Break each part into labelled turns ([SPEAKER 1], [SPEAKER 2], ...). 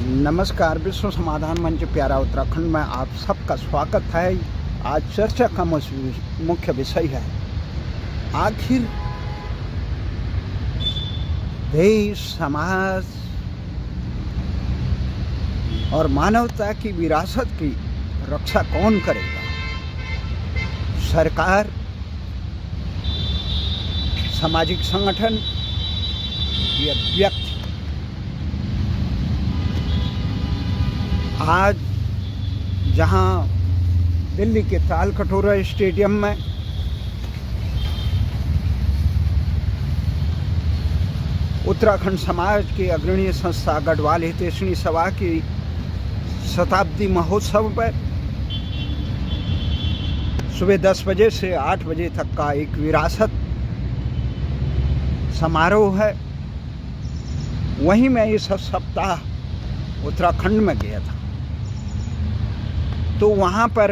[SPEAKER 1] नमस्कार। विश्व समाधान मंच प्यारा उत्तराखंड में आप सबका स्वागत है। आज चर्चा का मुख्य विषय है, आखिर देश, समाज और मानवता की विरासत की रक्षा कौन करेगा? सरकार, सामाजिक संगठन या व्यक्ति? आज जहां दिल्ली के तालकटोरा स्टेडियम में उत्तराखंड समाज की अग्रणी संस्था गढ़वाल हितैषणी सभा की शताब्दी महोत्सव पर सुबह 10 बजे से 8 बजे तक का एक विरासत समारोह है, वहीं मैं इस सप्ताह उत्तराखंड में गया था। तो वहाँ पर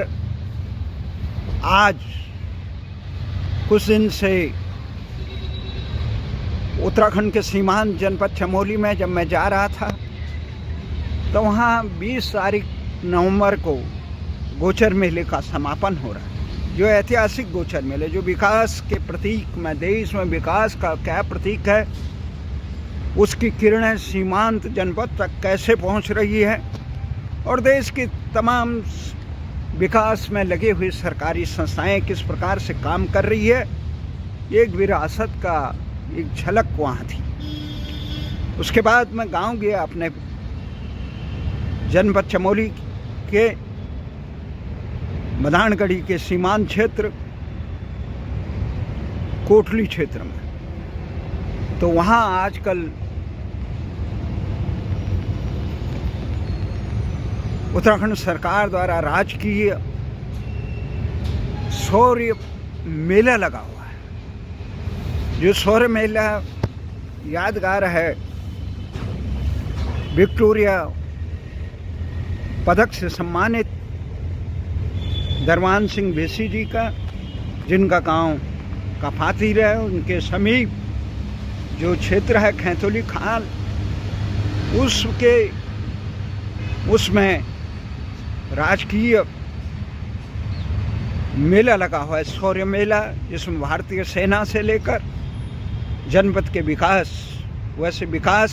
[SPEAKER 1] आज कुछ दिन से उत्तराखंड के सीमांत जनपद चमोली में जब मैं जा रहा था, तो वहाँ 20 तारीख नवंबर को गोचर मेले का समापन हो रहा है। जो ऐतिहासिक गोचर मेले, जो विकास के प्रतीक में, देश में विकास का क्या प्रतीक है, उसकी किरणें सीमांत जनपद तक कैसे पहुँच रही है और देश की तमाम विकास में लगे हुए सरकारी संस्थाएं किस प्रकार से काम कर रही है, एक विरासत का एक झलक वहाँ थी। उसके बाद मैं गांव गया, अपने जनपद चमोली के मदानगढ़ी के सीमांत क्षेत्र कोटली क्षेत्र में। तो वहाँ आजकल उत्तराखंड सरकार द्वारा राजकीय शौर्य मेला लगा हुआ है। जो शौर्य मेला यादगार है विक्टोरिया पदक से सम्मानित दरमान सिंह भेसी जी का, जिनका गांव काफातीर है। उनके समीप जो क्षेत्र है खैतोली खाल, उसमें राजकीय मेला लगा हुआ है, शौर्य मेला, जिसमें भारतीय सेना से लेकर जनपद के विकास, वैसे विकास।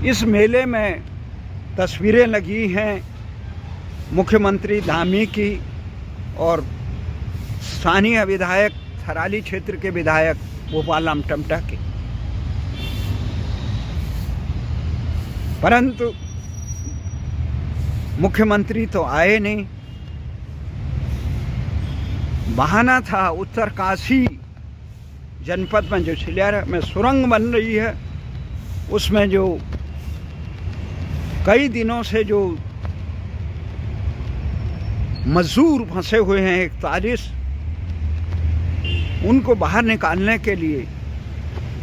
[SPEAKER 1] इस मेले में तस्वीरें लगी हैं मुख्यमंत्री धामी की और स्थानीय विधायक, थराली क्षेत्र के विधायक गोपाल राम टमटा की। परंतु मुख्यमंत्री तो आए नहीं। बहाना था उत्तरकाशी जनपद में जो छिलियारा में सुरंग बन रही है, उसमें जो कई दिनों से जो मजदूर फंसे हुए हैं 41, उनको बाहर निकालने के लिए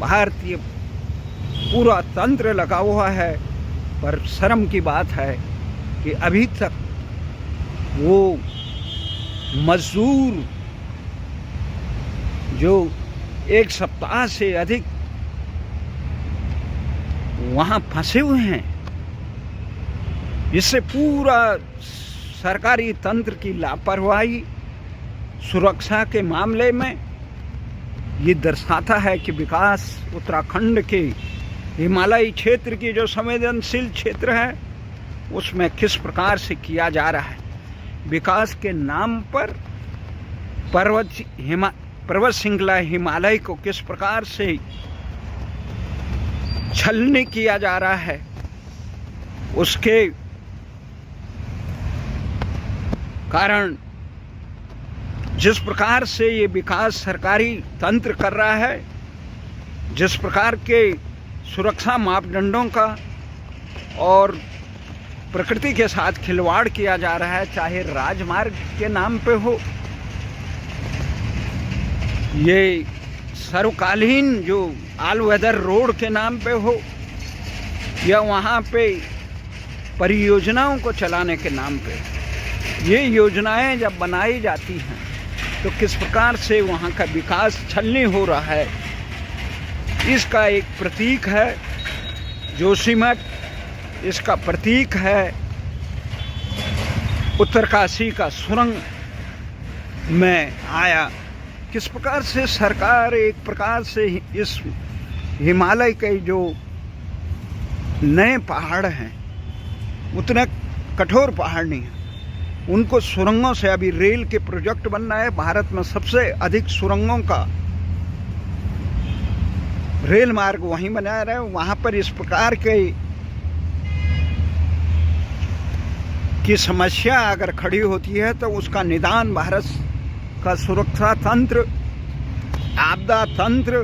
[SPEAKER 1] भारतीय पूरा तंत्र लगा हुआ है। पर शर्म की बात है कि अभी तक वो मजदूर जो 1 सप्ताह से अधिक वहाँ फंसे हुए हैं, इससे पूरा सरकारी तंत्र की लापरवाही सुरक्षा के मामले में ये दर्शाता है कि विकास उत्तराखंड के हिमालयी क्षेत्र की जो संवेदनशील क्षेत्र है, उसमें किस प्रकार से किया जा रहा है। विकास के नाम पर पर्वत श्रृंखला हिमालय को किस प्रकार से छलनी किया जा रहा है, उसके कारण जिस प्रकार से ये विकास सरकारी तंत्र कर रहा है, जिस प्रकार के सुरक्षा मापदंडों का और प्रकृति के साथ खिलवाड़ किया जा रहा है, चाहे राजमार्ग के नाम पे हो, ये सर्वकालीन जो ऑल वेदर रोड के नाम पे हो, या वहाँ पे परियोजनाओं को चलाने के नाम पे। ये योजनाएं जब बनाई जाती हैं तो किस प्रकार से वहाँ का विकास छलनी हो रहा है, इसका एक प्रतीक है जोशीमठ, इसका प्रतीक है उत्तरकाशी का सुरंग में आया। किस प्रकार से सरकार एक प्रकार से इस हिमालय के जो नए पहाड़ हैं, उतने कठोर पहाड़ नहीं हैं, उनको सुरंगों से, अभी रेल के प्रोजेक्ट बन रहा है, भारत में सबसे अधिक सुरंगों का रेल मार्ग वहीं बना रहे हैं। वहाँ पर इस प्रकार की समस्या अगर खड़ी होती है तो उसका निदान भारत का सुरक्षा तंत्र, आपदा तंत्र,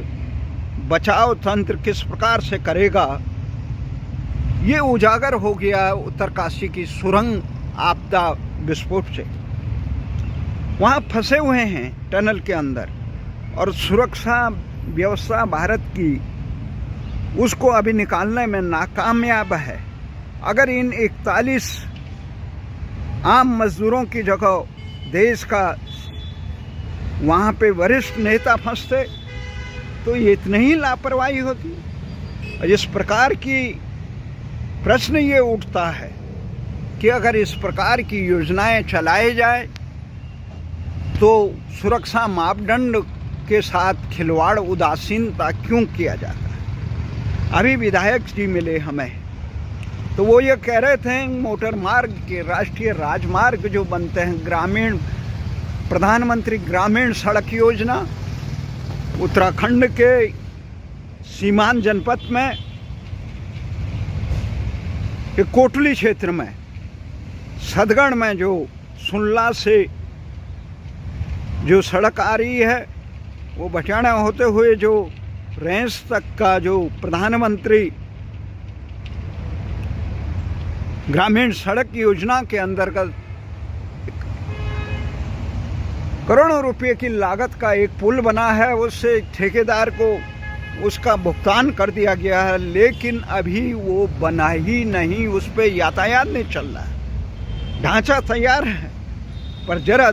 [SPEAKER 1] बचाव तंत्र किस प्रकार से करेगा, ये उजागर हो गया उत्तरकाशी की सुरंग आपदा विस्फोट से। वहाँ फंसे हुए हैं टनल के अंदर, और सुरक्षा व्यवस्था भारत की उसको अभी निकालने में नाकामयाब है। अगर इन 41 आम मजदूरों की जगह देश का वहाँ पे वरिष्ठ नेता फंसते तो ये इतनी ही लापरवाही होती। इस प्रकार की प्रश्न ये उठता है कि अगर इस प्रकार की योजनाएं चलाई जाए तो सुरक्षा मापदंड के साथ खिलवाड़, उदासीनता क्यों किया जाता है। अभी विधायक जी मिले हमें, तो वो ये कह रहे थे मोटर मार्ग के, राष्ट्रीय राजमार्ग जो बनते हैं, ग्रामीण, प्रधानमंत्री ग्रामीण सड़क योजना उत्तराखंड के सीमांत जनपद में एक कोटली क्षेत्र में, सदगढ़ में जो सुनला से जो सड़क आ रही है, वो बचाना होते हुए जो रेंस तक का जो प्रधानमंत्री ग्रामीण सड़क योजना के अंतर्गत करोड़ों रुपए की लागत का एक पुल बना है, उससे ठेकेदार को उसका भुगतान कर दिया गया है, लेकिन अभी वो बना ही नहीं, उस पर यातायात नहीं चल रहा है। ढांचा तैयार है पर जरा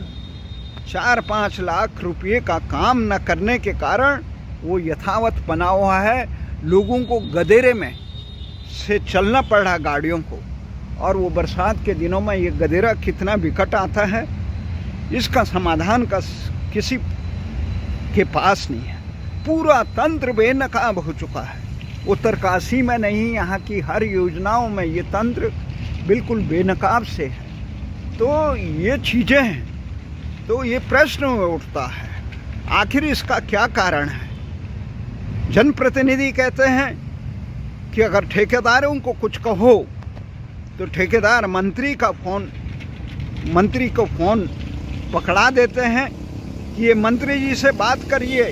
[SPEAKER 1] 4-5 लाख रुपए का काम न करने के कारण वो यथावत बना हुआ है। लोगों को गदेरे में से चलना पड़ रहा गाड़ियों को, और वो बरसात के दिनों में ये गदेरा कितना विकट आता है, इसका समाधान का किसी के पास नहीं है। पूरा तंत्र बेनकाब हो चुका है। उत्तरकाशी में नहीं, यहाँ की हर योजनाओं में ये तंत्र बिल्कुल बेनकाब से है। तो ये चीज़ें हैं, तो ये प्रश्न उठता है आखिर इसका क्या कारण है। जनप्रतिनिधि कहते हैं कि अगर ठेकेदारों को कुछ कहो तो ठेकेदार मंत्री को फ़ोन पकड़ा देते हैं कि ये मंत्री जी से बात करिए,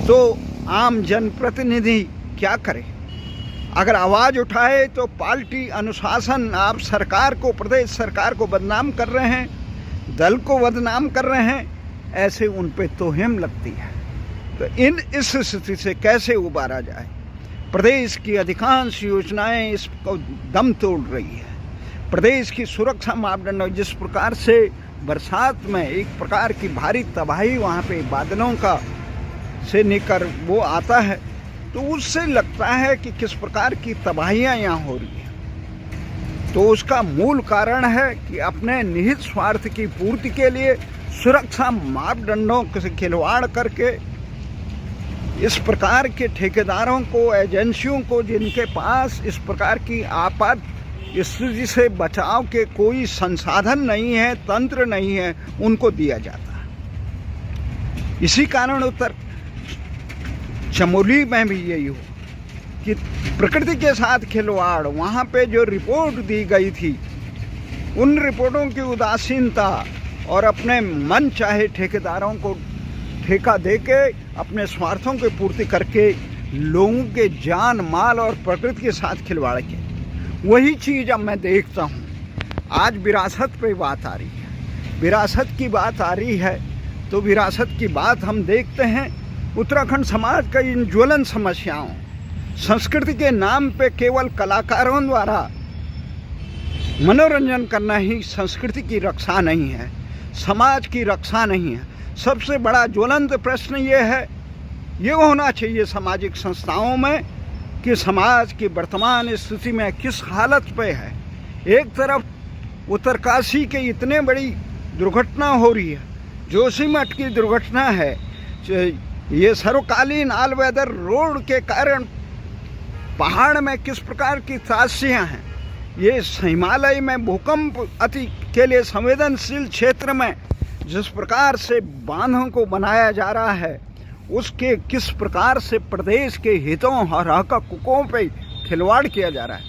[SPEAKER 1] तो आम जनप्रतिनिधि क्या करे। अगर आवाज़ उठाए तो पार्टी अनुशासन, आप सरकार को, प्रदेश सरकार को बदनाम कर रहे हैं, दल को बदनाम कर रहे हैं, ऐसे उन पे तोहम लगती है। तो इस स्थिति से कैसे उबारा जाए। प्रदेश की अधिकांश योजनाएं इसको दम तोड़ रही है। प्रदेश की सुरक्षा मापदंड, जिस प्रकार से बरसात में एक प्रकार की भारी तबाही वहाँ पे बादलों का से निकर वो आता है, तो उससे लगता है कि किस प्रकार की तबाहियाँ यहाँ हो रही हैं। तो उसका मूल कारण है कि अपने निहित स्वार्थ की पूर्ति के लिए सुरक्षा मापदंडों से खिलवाड़ करके इस प्रकार के ठेकेदारों को, एजेंसियों को, जिनके पास इस प्रकार की आपात स्थिति से बचाव के कोई संसाधन नहीं है, तंत्र नहीं है, उनको दिया जाता है। इसी कारण उत्तर चमोली में भी यही हो कि प्रकृति के साथ खिलवाड़, वहाँ पे जो रिपोर्ट दी गई थी, उन रिपोर्टों की उदासीनता और अपने मन चाहे ठेकेदारों को ठेका देके अपने स्वार्थों की पूर्ति करके लोगों के जान माल और प्रकृति के साथ खिलवाड़ के, वही चीज़ अब मैं देखता हूँ। आज विरासत पे बात आ रही है, विरासत की बात आ रही है, तो विरासत की बात हम देखते हैं। उत्तराखंड समाज का इन ज्वलन समस्याओं, संस्कृति के नाम पे केवल कलाकारों द्वारा मनोरंजन करना ही संस्कृति की रक्षा नहीं है, समाज की रक्षा नहीं है। सबसे बड़ा ज्वलंत प्रश्न ये है ये होना चाहिए सामाजिक संस्थाओं में कि समाज की वर्तमान स्थिति में किस हालत पे है। एक तरफ उत्तरकाशी के इतने बड़ी दुर्घटना हो रही है, जोशीमठ की दुर्घटना है, ये सर्वकालीन ऑल वेदर रोड के कारण पहाड़ में किस प्रकार की त्रासदियाँ हैं, ये हिमालय में भूकंप अति के लिए संवेदनशील क्षेत्र में जिस प्रकार से बांधों को बनाया जा रहा है, उसके किस प्रकार से प्रदेश के हितों और हकों पे खिलवाड़ किया जा रहा है,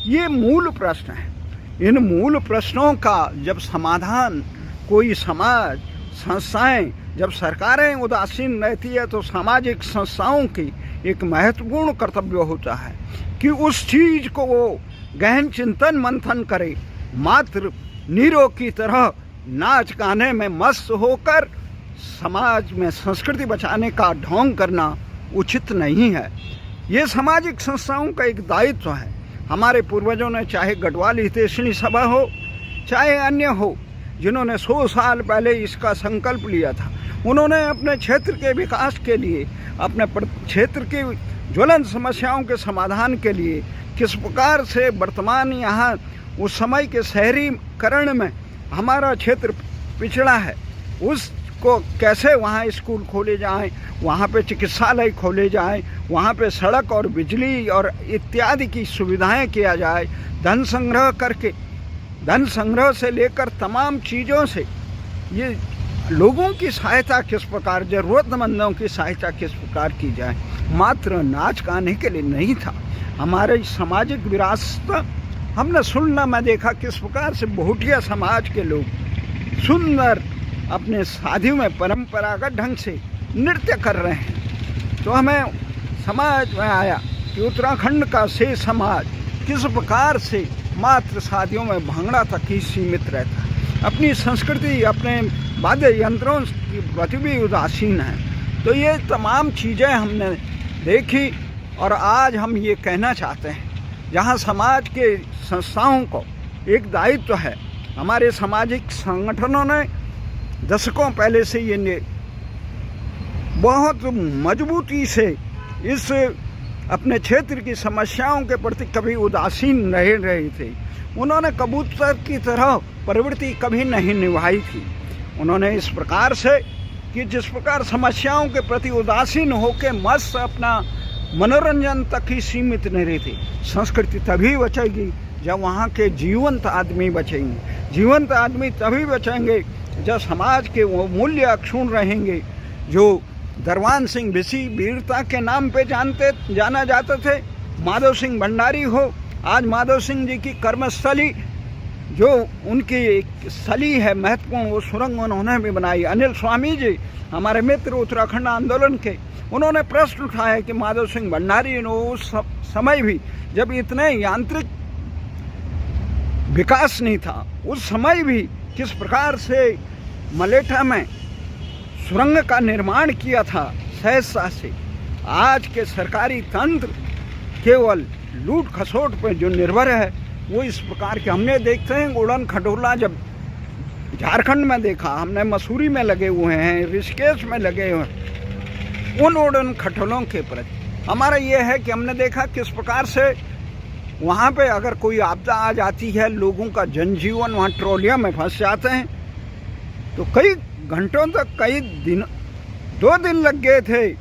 [SPEAKER 1] ये मूल प्रश्न है। इन मूल प्रश्नों का जब समाधान कोई समाज संस्थाएं, जब सरकारें उदासीन रहती है तो सामाजिक संस्थाओं की एक महत्वपूर्ण कर्तव्य होता है कि उस चीज़ को वो गहन चिंतन मंथन करे। मात्र नीरो की तरह नाच गाने में मस्त होकर समाज में संस्कृति बचाने का ढोंग करना उचित नहीं है। ये सामाजिक संस्थाओं का एक दायित्व है। हमारे पूर्वजों ने, चाहे गढ़वाल हितैषणी सभा हो चाहे अन्य हो, जिन्होंने 100 साल पहले इसका संकल्प लिया था, उन्होंने अपने क्षेत्र के विकास के लिए, अपने क्षेत्र की ज्वलंत समस्याओं के समाधान के लिए किस प्रकार से वर्तमान यहाँ उस समय के शहरीकरण में हमारा क्षेत्र पिछड़ा है, उसको कैसे वहाँ स्कूल खोले जाएं, वहाँ पे चिकित्सालय खोले जाएं, वहाँ पे सड़क और बिजली और इत्यादि की सुविधाएं किया जाए। धन संग्रह करके, धन संग्रह से लेकर तमाम चीज़ों से ये लोगों की सहायता किस प्रकार, ज़रूरतमंदों की सहायता किस प्रकार की जाए। मात्र नाच गाने के लिए नहीं था। हमारे सामाजिक विरासत हमने सुनना में देखा किस प्रकार से बहुटिया समाज के लोग सुंदर अपने शादियों में परंपरागत ढंग से नृत्य कर रहे हैं। तो हमें समाज में आया कि उत्तराखंड का शेष समाज किस प्रकार से मात्र शादियों में भांगड़ा तक ही सीमित रहता है, अपनी संस्कृति, अपने वाद्य यंत्रों की प्रति भी उदासीन है। तो ये तमाम चीज़ें हमने देखी और आज हम ये कहना चाहते हैं, जहाँ समाज के संस्थाओं को एक दायित्व है। हमारे सामाजिक संगठनों ने दशकों पहले से ये बहुत मजबूती से इस अपने क्षेत्र की समस्याओं के प्रति कभी उदासीन नहीं रहे थे। उन्होंने कबूतर की तरह प्रवृत्ति कभी नहीं निभाई थी। उन्होंने इस प्रकार से कि जिस प्रकार समस्याओं के प्रति उदासीन होकर मस्त अपना मनोरंजन तक ही सीमित नहीं रही थी। संस्कृति तभी बचेगी जब वहाँ के जीवंत आदमी बचेंगे। जीवंत आदमी तभी बचेंगे जब समाज के वो मूल्य अक्षुण्ण रहेंगे जो दरबान सिंह बिसी वीरता के नाम पे जाना जाते थे। माधव सिंह भंडारी हो, आज माधव सिंह जी की कर्मस्थली जो उनकी एक स्थली है महत्वपूर्ण, वो सुरंग उन्होंने भी बनाई। अनिल स्वामी जी हमारे मित्र उत्तराखंड आंदोलन के, उन्होंने प्रश्न उठाया कि माधव सिंह भंडारी ने उस समय भी जब इतने यांत्रिक विकास नहीं था, उस समय भी किस प्रकार से मलेठा में सुरंग का निर्माण किया था सहजता से। आज के सरकारी तंत्र केवल लूट खसोट पर जो निर्भर है, वो इस प्रकार के हमने देखते हैं। उड़न खटोला जब झारखंड में देखा, हमने मसूरी में लगे हुए हैं, ऋषिकेश में लगे हुए हैं। उन उड़न खटोलों के प्रति हमारा ये है कि हमने देखा किस प्रकार से वहाँ पे अगर कोई आपदा आ जाती है, लोगों का जनजीवन वहाँ ट्रोलिया में फंस जाते हैं, तो कई घंटों तक, कई दिन, 2 दिन लग गए थे।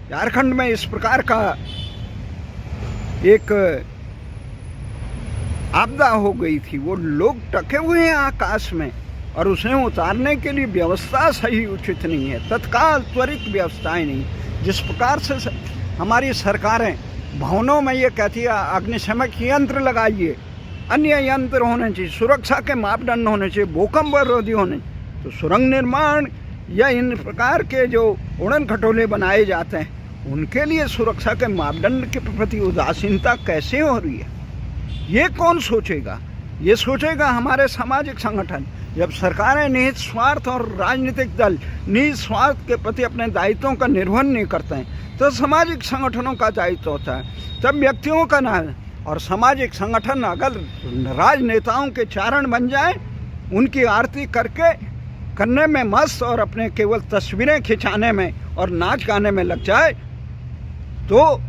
[SPEAKER 1] झारखंड में इस प्रकार का एक आपदा हो गई थी, वो लोग टके हुए हैं आकाश में और उसे उतारने के लिए व्यवस्था सही उचित नहीं है, तत्काल त्वरित व्यवस्थाएं नहीं। जिस प्रकार से हमारी सरकारें भवनों में ये कहती है अग्निशमक यंत्र लगाइए, अन्य यंत्र होने चाहिए, सुरक्षा के मापदंड होने चाहिए, भूकंप रोधी होने, तो सुरंग निर्माण या इन प्रकार के जो उड़न खटोले बनाए जाते हैं उनके लिए सुरक्षा के मापदंड के प्रति उदासीनता कैसे हो रही है, ये कौन सोचेगा? ये सोचेगा हमारे सामाजिक संगठन। जब सरकारें निहित स्वार्थ और राजनीतिक दल निहित स्वार्थ के प्रति अपने दायित्वों का निर्वहन नहीं करते हैं, तो सामाजिक संगठनों का दायित्व होता है, तब व्यक्तियों का ना। और सामाजिक संगठन अगर राजनेताओं के चारण बन जाए, उनकी आरती करके करने में मस्त और अपने केवल तस्वीरें खिंचाने में और नाच गाने में लग जाए तो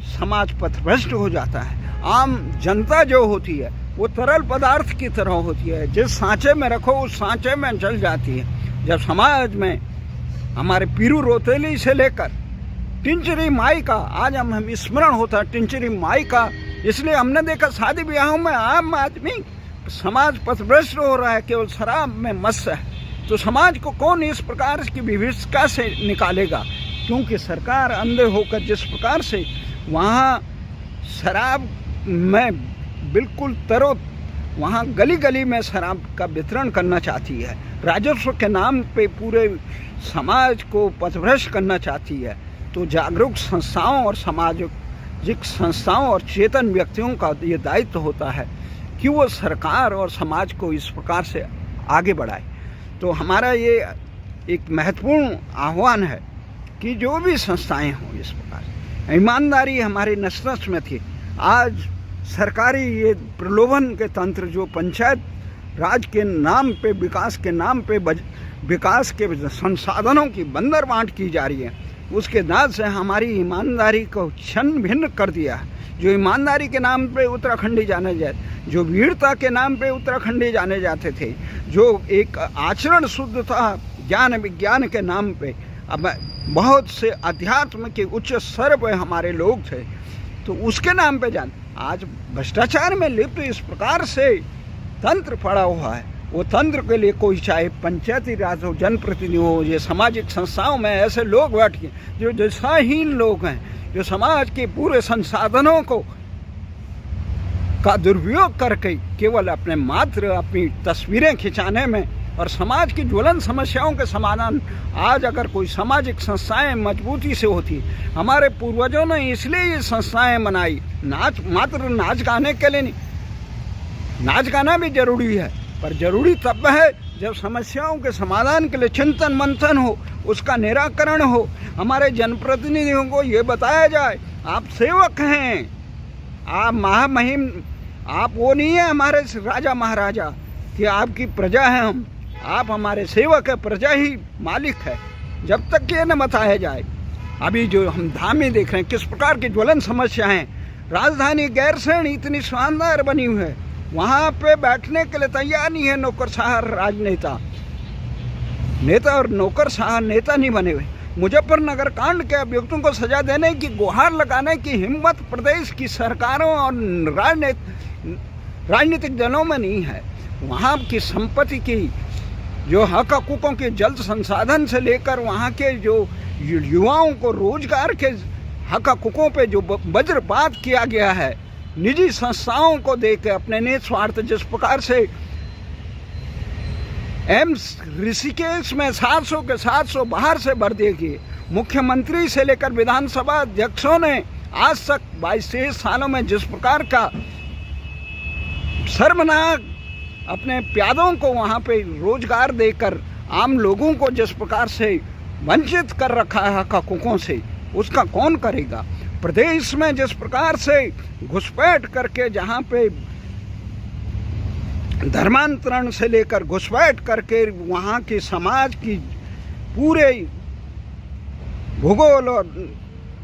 [SPEAKER 1] समाज पथभ्रष्ट हो जाता है। आम जनता जो होती है वो तरल पदार्थ की तरह होती है, जिस सांचे में रखो उस सांचे में जल जाती है। जब समाज में हमारे पीरू रोतेली से लेकर टिंचरी माई का आज हम स्मरण होता है, टिंचरी माई का, इसलिए हमने देखा शादी ब्याहों में आम आदमी समाज पथभ्रष्ट हो रहा है, केवल शराब में मस्त है। तो समाज को कौन इस प्रकार की विभिषिका से निकालेगा, क्योंकि सरकार अंधे होकर जिस प्रकार से वहाँ शराब में बिल्कुल वहाँ गली गली में शराब का वितरण करना चाहती है, राजस्व के नाम पे पूरे समाज को पथभ्रष्ट करना चाहती है। तो जागरूक संस्थाओं और सामाजिक संस्थाओं और चेतन व्यक्तियों का ये दायित्व होता है कि वो सरकार और समाज को इस प्रकार से आगे बढ़ाए। तो हमारा ये एक महत्वपूर्ण आह्वान है कि जो भी संस्थाएं हों इस प्रकार, ईमानदारी हमारे नस-नस में थी। आज सरकारी ये प्रलोभन के तंत्र जो पंचायत राज के नाम पे, विकास के नाम पे, विकास के संसाधनों की बंदर बांट की जा रही है, उसके दाद से हमारी ईमानदारी को छन्न भिन्न कर दिया है। जो ईमानदारी के नाम पे उत्तराखंडी जाने जाते, जो वीरता के नाम पे उत्तराखंडी जाने जाते थे, जो एक आचरण शुद्धता ज्ञान विज्ञान के नाम पे, अब बहुत से अध्यात्म के उच्च स्तर पे हमारे लोग थे, तो उसके नाम पे जान आज भ्रष्टाचार में लिप्त इस प्रकार से तंत्र पड़ा हुआ है। वो तंत्र के लिए कोई चाहे पंचायती राज हो, जनप्रतिनिधि हो, ये सामाजिक संस्थाओं में ऐसे लोग बैठ के जो दिशाहीन लोग हैं, जो समाज के पूरे संसाधनों का दुरुपयोग करके केवल अपनी तस्वीरें खिंचाने में और समाज की ज्वलन समस्याओं के समाधान। आज अगर कोई सामाजिक संस्थाएं मजबूती से होती, हमारे पूर्वजों ने इसलिए ये संस्थाएं बनाई, मात्र नाच गाने के लिए नहीं, नाच गाना भी जरूरी है, पर जरूरी तब है जब समस्याओं के समाधान के लिए चिंतन मंथन हो, उसका निराकरण हो। हमारे जनप्रतिनिधियों को ये बताया जाए, आप सेवक हैं, आप महामहिम, आप वो नहीं है हमारे राजा महाराजा कि आपकी प्रजा है हम, आप हमारे सेवक है, प्रजा ही मालिक है। जब तक ये न बताया जाए, अभी जो हम धामी देख रहे हैं किस प्रकार की ज्वलन समस्याएं, राजधानी गैरसैंण इतनी शानदार बनी हुई है, वहाँ पे बैठने के लिए तैयार नहीं है नौकरशाह राजनेता, नेता और नौकरशाह नेता नहीं बने हुए। मुजफ्फरनगर कांड के अभियुक्तों को सजा देने की गुहार लगाने की हिम्मत प्रदेश की सरकारों और राजनीतिक दलों में नहीं है। वहाँ की संपत्ति की जो हक हकूकों के जल संसाधन से लेकर वहाँ के जो युवाओं को रोजगार के हक हकूकों पे जो वज्रपात किया गया है, निजी संस्थाओं को देकर अपने निस्वार्थ, जिस प्रकार से एम्स ऋषिकेश में 700 के 700 बाहर से भर देगी, मुख्यमंत्री से लेकर विधानसभा अध्यक्षों ने आज तक 22-23 सालों में जिस प्रकार का शर्मनाक अपने प्यादों को वहाँ पे रोजगार देकर आम लोगों को जिस प्रकार से वंचित कर रखा है हक हकूकों से, उसका कौन करेगा। प्रदेश में जिस प्रकार से घुसपैठ करके, जहाँ पे धर्मांतरण से लेकर घुसपैठ करके वहाँ की समाज की पूरे भूगोल और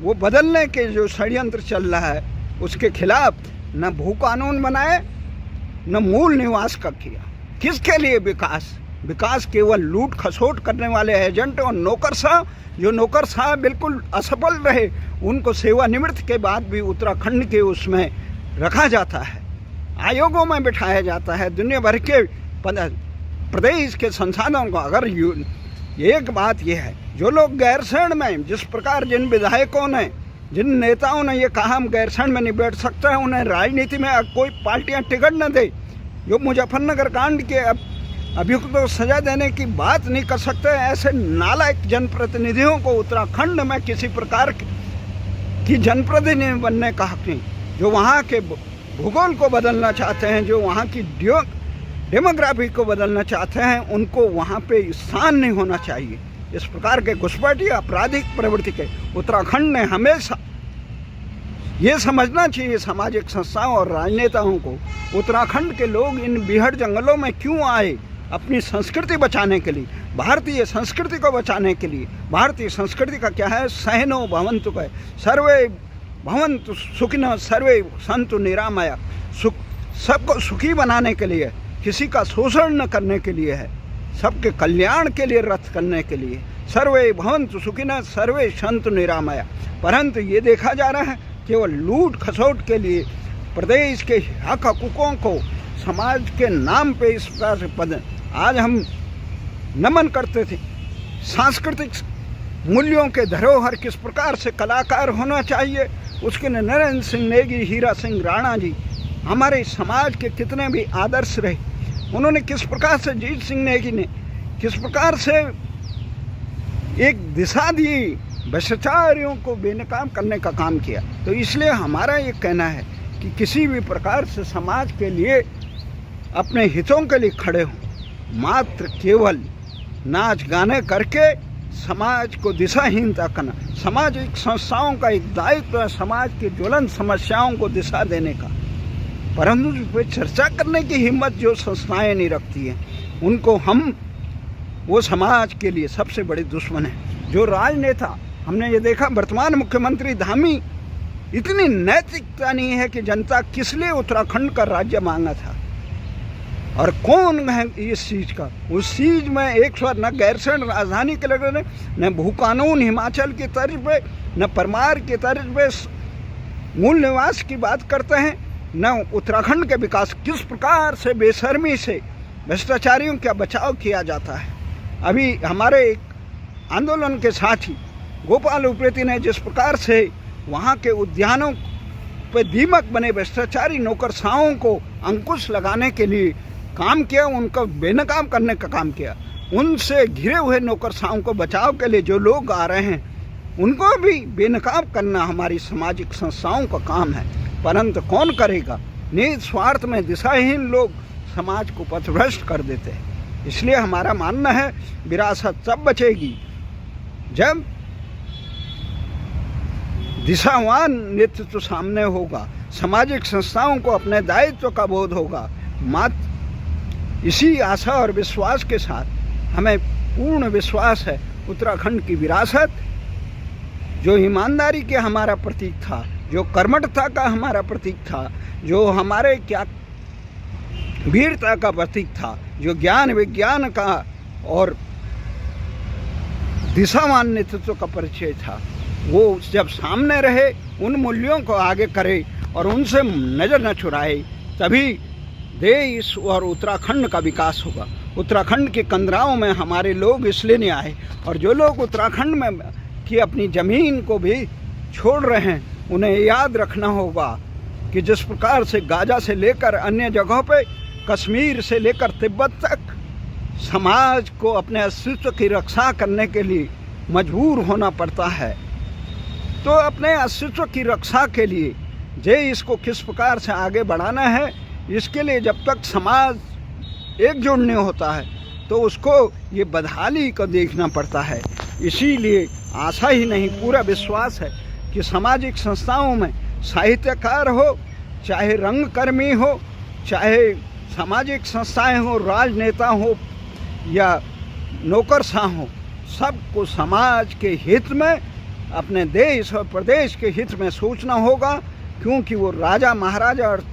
[SPEAKER 1] वो बदलने के जो षड्यंत्र चल रहा है, उसके खिलाफ न भू कानून बनाए न मूल निवास का किया। किसके लिए विकास? विकास केवल लूट खसोट करने वाले एजेंट और नौकरशाह, जो नौकरशाह बिल्कुल असफल रहे, उनको सेवानिवृत्त के बाद भी उत्तराखंड के उसमें रखा जाता है, आयोगों में बिठाया जाता है, दुनिया भर के प्रदेश के संसाधनों को। अगर एक बात यह है, जो लोग गैरसैंण में जिस प्रकार जिन विधायकों ने, जिन नेताओं ने ये कहा हम गैरसैंण में नहीं बैठ सकते हैं, उन्हें राजनीति में कोई पार्टियां टिकट न दे, जो मुजफ्फरनगर कांड के अभियुक्तों को सजा देने की बात नहीं कर सकते, ऐसे नालायक जनप्रतिनिधियों को उत्तराखंड में किसी प्रकार की जनप्रतिनिधि बनने का हक नहीं। जो वहाँ के भूगोल को बदलना चाहते हैं, जो वहाँ की डेमोग्राफी को बदलना चाहते हैं, उनको वहाँ पे स्थान नहीं होना चाहिए। इस प्रकार के घुसपैठी आपराधिक प्रवृत्ति के उत्तराखंड ने हमेशा ये समझना चाहिए सामाजिक संस्थाओं और राजनेताओं को, उत्तराखंड के लोग इन बीहड़ जंगलों में क्यों आए? अपनी संस्कृति बचाने के लिए, भारतीय संस्कृति को बचाने के लिए। भारतीय संस्कृति का क्या है? सहनो भवन्तु का, सर्वे भवन्तु सुखिनः सर्वे सन्तु निरामया। सबको सुखी बनाने के लिए, किसी का शोषण न करने के लिए है, सबके कल्याण के लिए रथ करने के लिए। सर्वे भवन्तु सुखिनः सर्वे सन्तु निरामया। परंतु ये देखा जा रहा है केवल लूट खसोट के लिए प्रदेश के हक हकूकों को समाज के नाम पे इस प्रकार से आज हम नमन करते थे। सांस्कृतिक मूल्यों के धरोहर किस प्रकार से कलाकार होना चाहिए, उसके लिए नरेंद्र सिंह नेगी, हीरा सिंह राणा जी हमारे समाज के कितने भी आदर्श रहे। उन्होंने किस प्रकार से, जीत सिंह नेगी ने किस प्रकार से एक दिशा दी, भ्रष्टाचारियों को बेनकाम करने का काम किया। तो इसलिए हमारा ये कहना है कि किसी भी प्रकार से समाज के लिए अपने हितों के लिए खड़े हों, मात्र केवल नाच गाने करके समाज को दिशाहीनता करना। सामाजिक संस्थाओं का एक दायित्व है समाज की ज्वलंत समस्याओं को दिशा देने का, परंतु उस पर चर्चा करने की हिम्मत जो संस्थाएं नहीं रखती हैं, उनको वो समाज के लिए सबसे बड़े दुश्मन है। जो राजनेता, हमने ये देखा वर्तमान मुख्यमंत्री धामी, इतनी नैतिकता नहीं है कि जनता किस लिए उत्तराखंड का राज्य मांगा था और कौन है इस चीज़ का। उस चीज़ में एक स्वर न गैरसैंण राजधानी के लगे, न भू कानून हिमाचल की तर्ज पे, न परमार की तर्ज पे मूल निवास की बात करते हैं, न उत्तराखंड के विकास। किस प्रकार से बेशर्मी से भ्रष्टाचारियों का बचाव किया जाता है। अभी हमारे एक आंदोलन के साथी गोपाल उप्रेती ने जिस प्रकार से वहाँ के उद्यानों पे दीमक बने भ्रष्टाचारी नौकरशाहों को अंकुश लगाने के लिए काम किया, उनका बेनकाम करने का काम किया। उनसे घिरे हुए नौकरशाहों को बचाव के लिए जो लोग आ रहे हैं, उनको भी बेनकाम करना हमारी सामाजिक संस्थाओं का काम है। परंतु कौन करेगा? निज स्वार्थ में दिशाहीन लोग समाज को पथभ्रष्ट कर देते हैं। इसलिए हमारा मानना है विरासत तब बचेगी जब दिशावान नेतृत्व सामने होगा, सामाजिक संस्थाओं को अपने दायित्व का बोध होगा। मात्र इसी आशा और विश्वास के साथ हमें पूर्ण विश्वास है उत्तराखंड की विरासत, जो ईमानदारी के हमारा प्रतीक था, जो कर्मठता का हमारा प्रतीक था, जो हमारे क्या वीरता का प्रतीक था, जो ज्ञान विज्ञान का और दिशावान नेतृत्व का परिचय था, वो जब सामने रहे, उन मूल्यों को आगे करे और उनसे नज़र न चुराए, तभी देश और उत्तराखंड का विकास होगा। उत्तराखंड के कंदराओं में हमारे लोग इसलिए नहीं आए, और जो लोग उत्तराखंड में की अपनी ज़मीन को भी छोड़ रहे हैं, उन्हें याद रखना होगा कि जिस प्रकार से गाजा से लेकर अन्य जगहों पे, कश्मीर से लेकर तिब्बत तक समाज को अपने अस्तित्व की रक्षा करने के लिए मजबूर होना पड़ता है। तो अपने अस्तित्व की रक्षा के लिए देश को किस प्रकार से आगे बढ़ाना है, इसके लिए जब तक समाज एकजुट नहीं होता है तो उसको ये बदहाली को देखना पड़ता है। इसीलिए आशा ही नहीं, पूरा विश्वास है कि सामाजिक संस्थाओं में साहित्यकार हो, चाहे रंगकर्मी हो, चाहे सामाजिक संस्थाएं हो, राजनेता हो या नौकरशाह हो, सबको समाज के हित में, अपने देश और प्रदेश के हित में सोचना होगा। क्योंकि वो राजा महाराजा और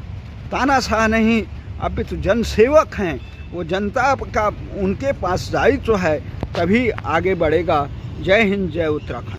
[SPEAKER 1] तानाशाह नहीं, अभी तो जनसेवक हैं। वो जनता का उनके पास दायित्व है, तभी आगे बढ़ेगा। जय हिंद, जय उत्तराखंड।